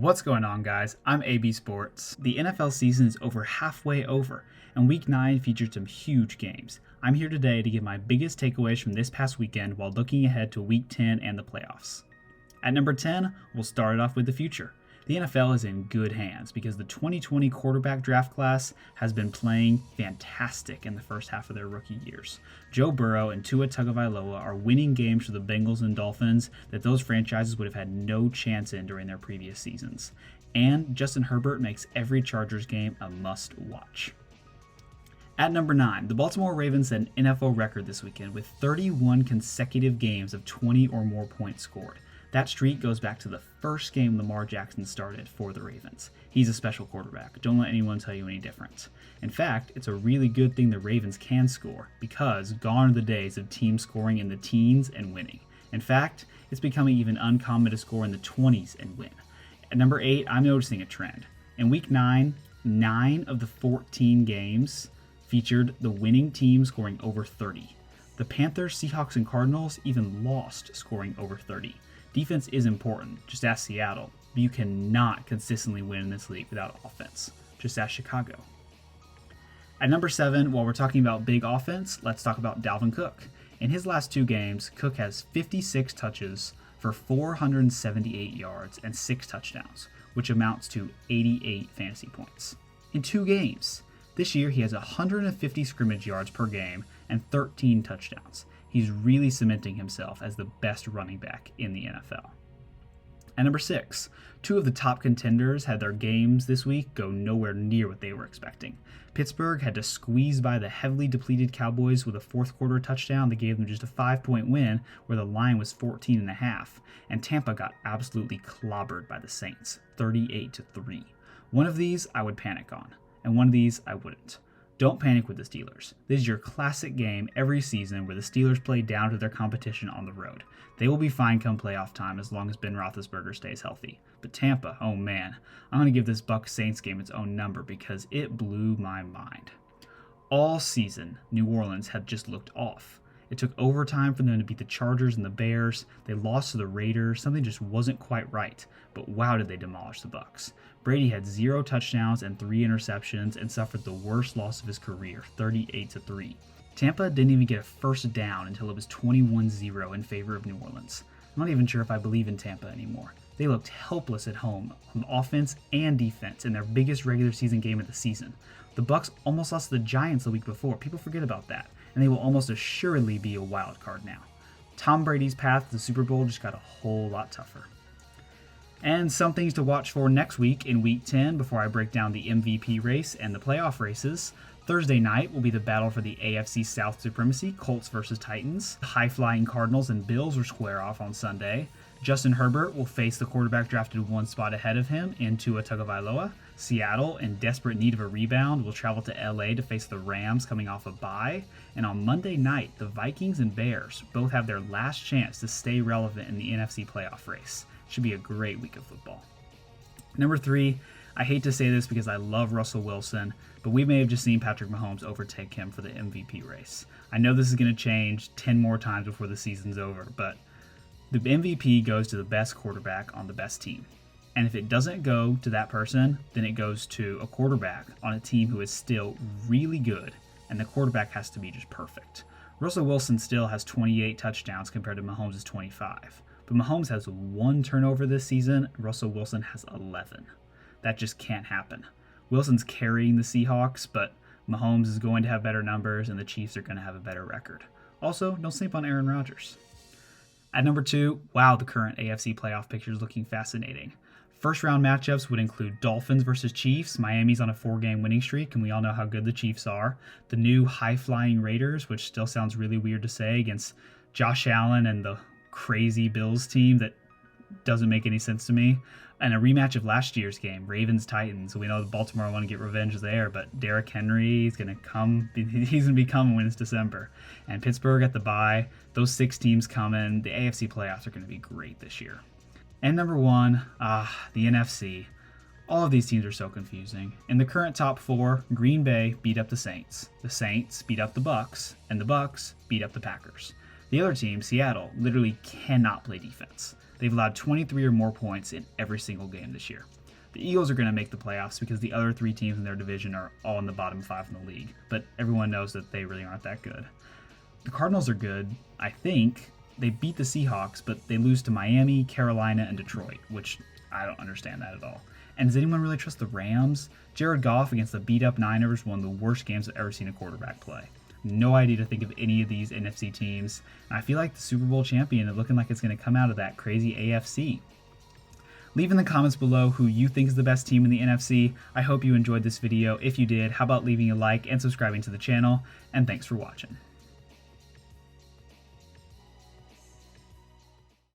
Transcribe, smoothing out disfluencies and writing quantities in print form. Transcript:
What's going on, guys? I'm AB Sports. The NFL season is over halfway over, and Week 9 featured some huge games. I'm here today to give my biggest takeaways from this past weekend while looking ahead to Week 10 and the playoffs. At number 10, we'll start it off with the future. The NFL is in good hands because the 2020 quarterback draft class has been playing fantastic in the first half of their rookie years. Joe Burrow and Tua Tagovailoa are winning games for the Bengals and Dolphins that those franchises would have had no chance in during their previous seasons. And Justin Herbert makes every Chargers game a must-watch. At number 9, the Baltimore Ravens set an NFL record this weekend with 31 consecutive games of 20 or more points scored. That streak goes back to the first game Lamar Jackson started for the Ravens. He's a special quarterback. Don't let anyone tell you any different. In fact, it's a really good thing the Ravens can score because gone are the days of teams scoring in the teens and winning. In fact, it's becoming even uncommon to score in the 20s and win. At number 8, I'm noticing a trend. In Week 9, 9 of the 14 games featured the winning team scoring over 30. The Panthers, Seahawks, and Cardinals even lost scoring over 30. Defense is important, just ask Seattle, but you cannot consistently win in this league without offense. Just ask Chicago. At number 7, while we're talking about big offense, let's talk about Dalvin Cook. In his last 2 games, Cook has 56 touches for 478 yards and 6 touchdowns, which amounts to 88 fantasy points. In 2 games. This year, he has 150 scrimmage yards per game and 13 touchdowns. He's really cementing himself as the best running back in the NFL. At number 6, 2 of the top contenders had their games this week go nowhere near what they were expecting. Pittsburgh had to squeeze by the heavily depleted Cowboys with a fourth quarter touchdown that gave them just a 5-point win where the line was 14.5, and Tampa got absolutely clobbered by the Saints, 38-3. One of these I would panic on, and one of these I wouldn't. Don't panic with the Steelers. This is your classic game every season where the Steelers play down to their competition on the road. They will be fine come playoff time as long as Ben Roethlisberger stays healthy. But Tampa, oh man, I'm going to give this Bucs-Saints game its own number because it blew my mind. All season, New Orleans had just looked off. It took overtime for them to beat the Chargers and the Bears. They lost to the Raiders. Something just wasn't quite right. But wow, did they demolish the Bucs. Brady had 0 touchdowns and 3 interceptions and suffered the worst loss of his career, 38-3. Tampa didn't even get a first down until it was 21-0 in favor of New Orleans. I'm not even sure if I believe in Tampa anymore. They looked helpless at home on offense and defense in their biggest regular season game of the season. The Bucs almost lost to the Giants the week before. People forget about that. And they will almost assuredly be a wild card now. Tom Brady's path to the Super Bowl just got a whole lot tougher. And some things to watch for next week in Week 10 before I break down the MVP race and the playoff races. Thursday night will be the battle for the AFC South supremacy, Colts versus Titans. High-flying Cardinals and Bills will square off on Sunday. Justin Herbert will face the quarterback drafted 1 spot ahead of him in Tua Tagovailoa. Seattle, in desperate need of a rebound, will travel to LA to face the Rams coming off a bye. And on Monday night, the Vikings and Bears both have their last chance to stay relevant in the NFC playoff race. Should be a great week of football. Number 3, I hate to say this because I love Russell Wilson, but we may have just seen Patrick Mahomes overtake him for the MVP race. I know this is going to change 10 more times before the season's over, but the MVP goes to the best quarterback on the best team. And if it doesn't go to that person, then it goes to a quarterback on a team who is still really good, and the quarterback has to be just perfect. Russell Wilson still has 28 touchdowns compared to Mahomes' 25. But Mahomes has 1 turnover this season, Russell Wilson has 11. That just can't happen. Wilson's carrying the Seahawks, but Mahomes is going to have better numbers, and the Chiefs are going to have a better record. Also, don't sleep on Aaron Rodgers. At number 2, wow, the current AFC playoff picture is looking fascinating. First round matchups would include Dolphins versus Chiefs. Miami's on a 4-game winning streak, and we all know how good the Chiefs are. The new high-flying Raiders, which still sounds really weird to say, against Josh Allen and the crazy Bills team that doesn't make any sense to me. And a rematch of last year's game, Ravens-Titans. We know the Baltimore want to get revenge there, but Derrick Henry is going to come. He's going to be coming when it's December. And Pittsburgh at the bye. Those 6 teams coming. The AFC playoffs are going to be great this year. And number 1, the NFC. All of these teams are so confusing. In the current top 4, Green Bay beat up the Saints beat up the Bucs, and the Bucs beat up the Packers. The other team, Seattle, literally cannot play defense. They've allowed 23 or more points in every single game this year. The Eagles are going to make the playoffs because the other 3 teams in their division are all in the bottom 5 in the league, but everyone knows that they really aren't that good. The Cardinals are good, I think. They beat the Seahawks, but they lose to Miami, Carolina, and Detroit, which I don't understand that at all. And does anyone really trust the Rams? Jared Goff against the beat-up Niners, one of the worst games I've ever seen a quarterback play. No idea to think of any of these NFC teams. And I feel like the Super Bowl champion is looking like it's going to come out of that crazy AFC. Leave in the comments below who you think is the best team in the NFC. I hope you enjoyed this video. If you did, how about leaving a like and subscribing to the channel? And thanks for watching.